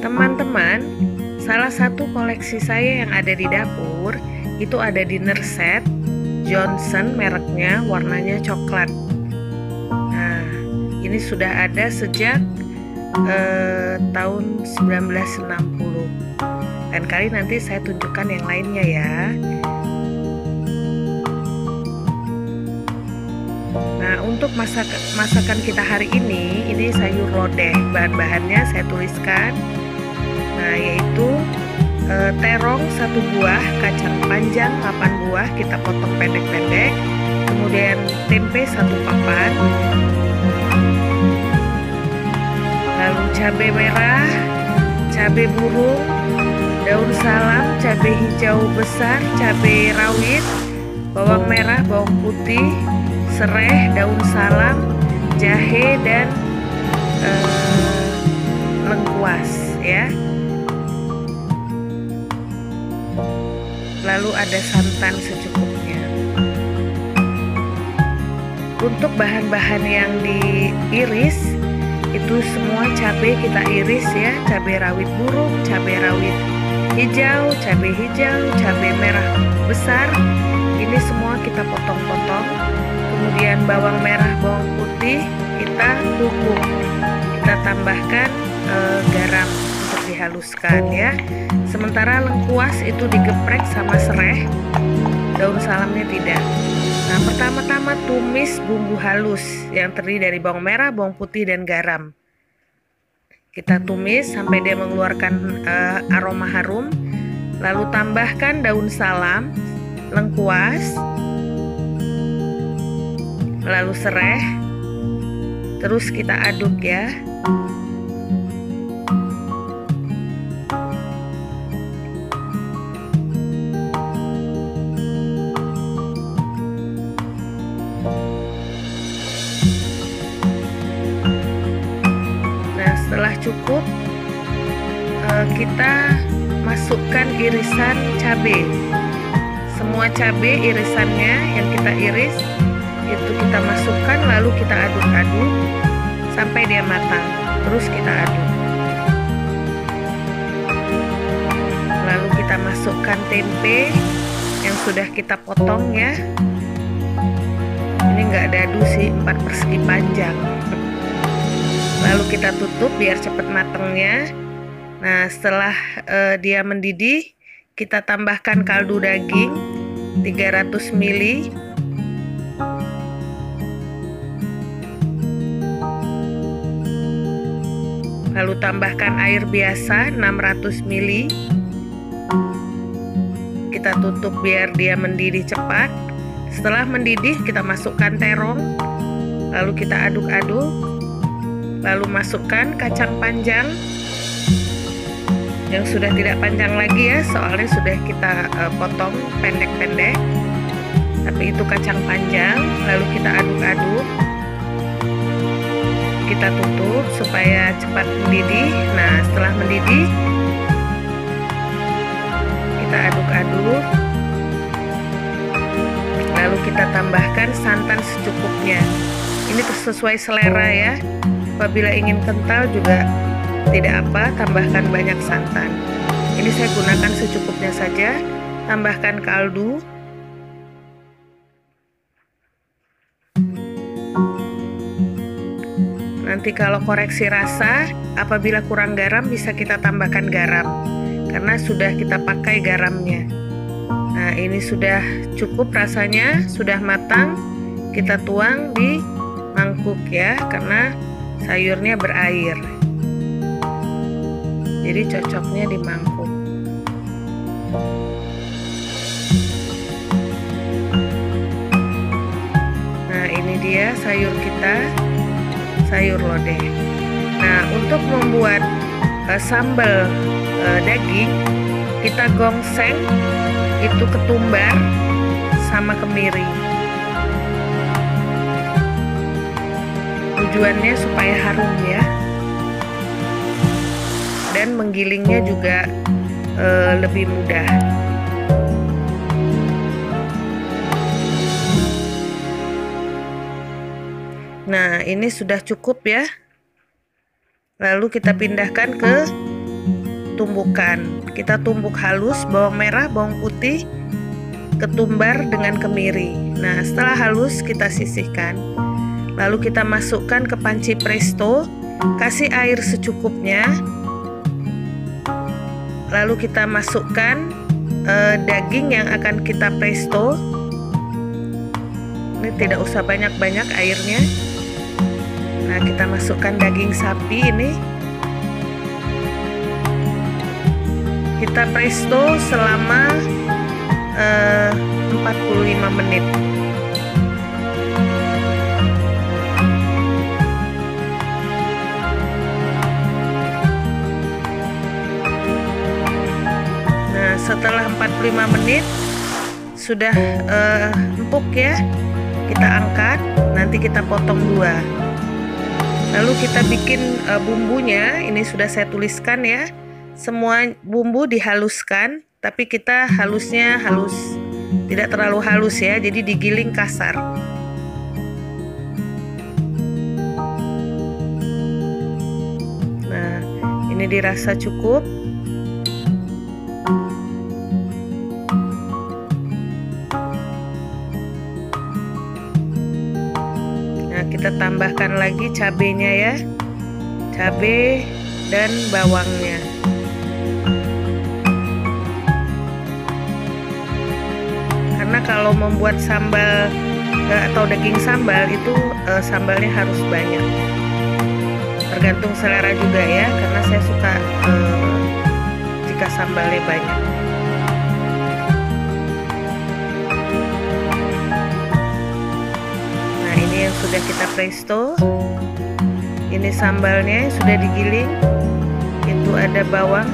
Teman-teman, salah satu koleksi saya yang ada di dapur itu ada dinner set Johnson, mereknya warnanya coklat. Nah, ini sudah ada sejak tahun 1960. Dan kali nanti saya tunjukkan yang lainnya ya. Nah, untuk masakan kita hari ini sayur lodeh. Bahan-bahannya saya tuliskan. Nah, yaitu terong 1 buah, kacang panjang 8 buah kita potong pendek-pendek, kemudian tempe 1 papan, lalu cabai merah, cabai burung, daun salam, cabai hijau besar, cabai rawit, bawang merah, bawang putih, serai, daun salam, jahe, dan lengkuas ya. Lalu ada santan secukupnya. Untuk bahan-bahan yang diiris itu semua cabai kita iris ya, cabai rawit burung, cabai rawit hijau, cabai merah besar, ini semua kita potong-potong. Kemudian bawang merah, bawang putih kita tumbuk, kita tambahkan garam untuk dihaluskan ya. Sementara lengkuas itu digeprek sama serai, daun salamnya tidak. Nah, pertama-tama tumis bumbu halus yang terdiri dari bawang merah, bawang putih, dan garam. Kita tumis sampai dia mengeluarkan aroma harum. Lalu tambahkan daun salam, lengkuas, lalu serai. Terus kita aduk ya. Setelah cukup, kita masukkan irisan cabai. Semua cabai irisannya yang kita iris itu kita masukkan, lalu kita aduk-aduk sampai dia matang. Terus kita aduk. Lalu kita masukkan tempe yang sudah kita potong ya. Ini nggak dadu sih, 4 persegi panjang. Lalu kita tutup biar cepat matangnya. Nah, setelah dia mendidih, kita tambahkan kaldu daging 300 ml. Lalu tambahkan air biasa 600 ml. Kita tutup biar dia mendidih cepat. Setelah mendidih, kita masukkan terong. Lalu kita aduk-aduk. Lalu masukkan kacang panjang yang sudah tidak panjang lagi ya, soalnya sudah kita potong pendek-pendek, tapi itu kacang panjang. Lalu kita aduk-aduk, kita tutup supaya cepat mendidih. Nah, setelah mendidih kita aduk-aduk, lalu kita tambahkan santan secukupnya. Ini sesuai selera ya. Apabila ingin kental juga tidak apa, tambahkan banyak santan. Ini saya gunakan secukupnya saja. Tambahkan kaldu. Nanti kalau koreksi rasa, apabila kurang garam bisa kita tambahkan garam, karena sudah kita pakai garamnya. Nah, ini sudah cukup rasanya, sudah matang. Kita tuang di mangkuk ya, karena sayurnya berair, jadi cocoknya di mangkuk. Nah, ini dia sayur kita, sayur lodeh. Nah, untuk membuat sambal daging, kita gongseng itu ketumbar sama kemiri. Tujuannya supaya harum ya, dan menggilingnya juga lebih mudah. Nah, ini sudah cukup ya. Lalu kita pindahkan ke tumbukkan. Kita tumbuk halus bawang merah, bawang putih, ketumbar dengan kemiri. Nah, setelah halus kita sisihkan. Lalu kita masukkan ke panci presto, kasih air secukupnya. Lalu kita masukkan daging yang akan kita presto. Ini tidak usah banyak-banyak airnya. Nah, kita masukkan daging sapi ini. Kita presto selama 45 menit. Nah, setelah 45 menit sudah empuk ya. Kita angkat, nanti kita potong dua. Lalu kita bikin bumbunya. Ini sudah saya tuliskan ya. Semua bumbu dihaluskan, tapi kita halusnya halus, tidak terlalu halus ya, jadi digiling kasar. Nah, ini dirasa cukup. Nah, kita tambahkan lagi cabenya ya, cabai dan bawangnya. Karena kalau membuat sambal atau daging sambal itu sambalnya harus banyak. Tergantung selera juga ya, karena saya suka jika sambalnya banyak. Nah, ini yang sudah kita presto. Ini sambalnya yang sudah digiling. Itu ada bawang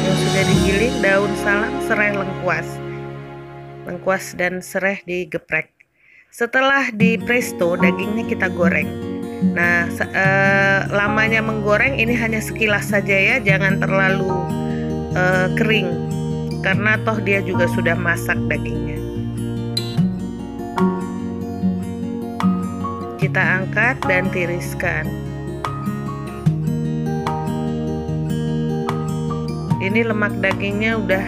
yang sudah digiling, daun salam, serai, lengkuas dan serai digeprek. Setelah di presto, dagingnya kita goreng. Nah, lamanya menggoreng ini hanya sekilas saja ya, jangan terlalu kering, karena toh dia juga sudah masak dagingnya. Kita angkat dan tiriskan. Ini lemak dagingnya udah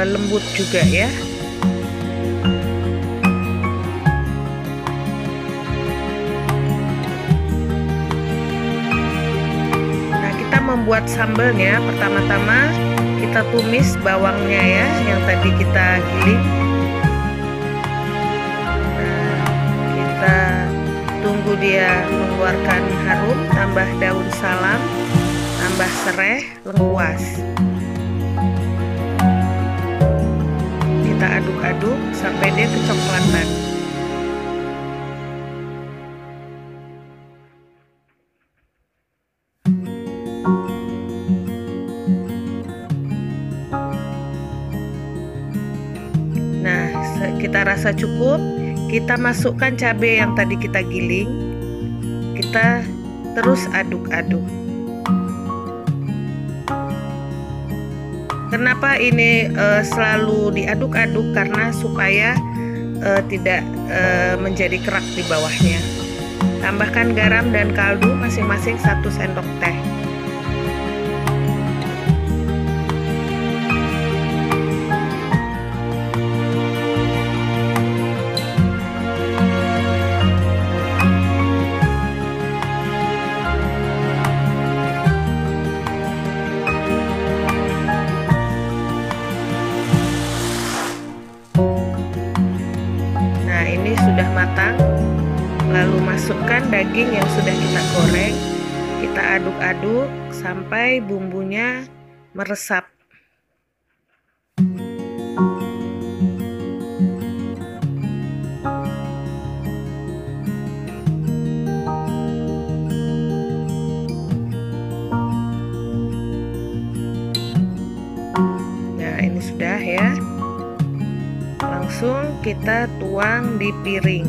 lembut juga ya. Membuat sambalnya, pertama-tama kita tumis bawangnya ya, yang tadi kita giling. Nah, kita tunggu dia mengeluarkan harum, tambah daun salam, tambah serai, lengkuas. Kita aduk-aduk sampai dia kecoklatan. Nah, kita rasa cukup, kita masukkan cabai yang tadi kita giling. Kita terus aduk-aduk. Kenapa ini selalu diaduk-aduk? Karena supaya tidak menjadi kerak di bawahnya. Tambahkan garam dan kaldu masing-masing 1 sendok teh. Ini sudah matang. Lalu masukkan daging yang sudah kita goreng. Kita aduk-aduk sampai bumbunya meresap. Nah, ini sudah ya. Langsung kita tuang di piring.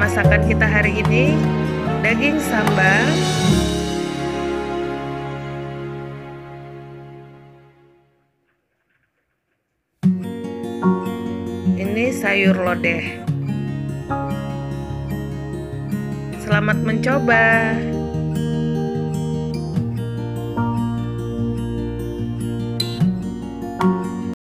masakan kita hari ini, daging sambal, ini sayur lodeh. Selamat mencoba.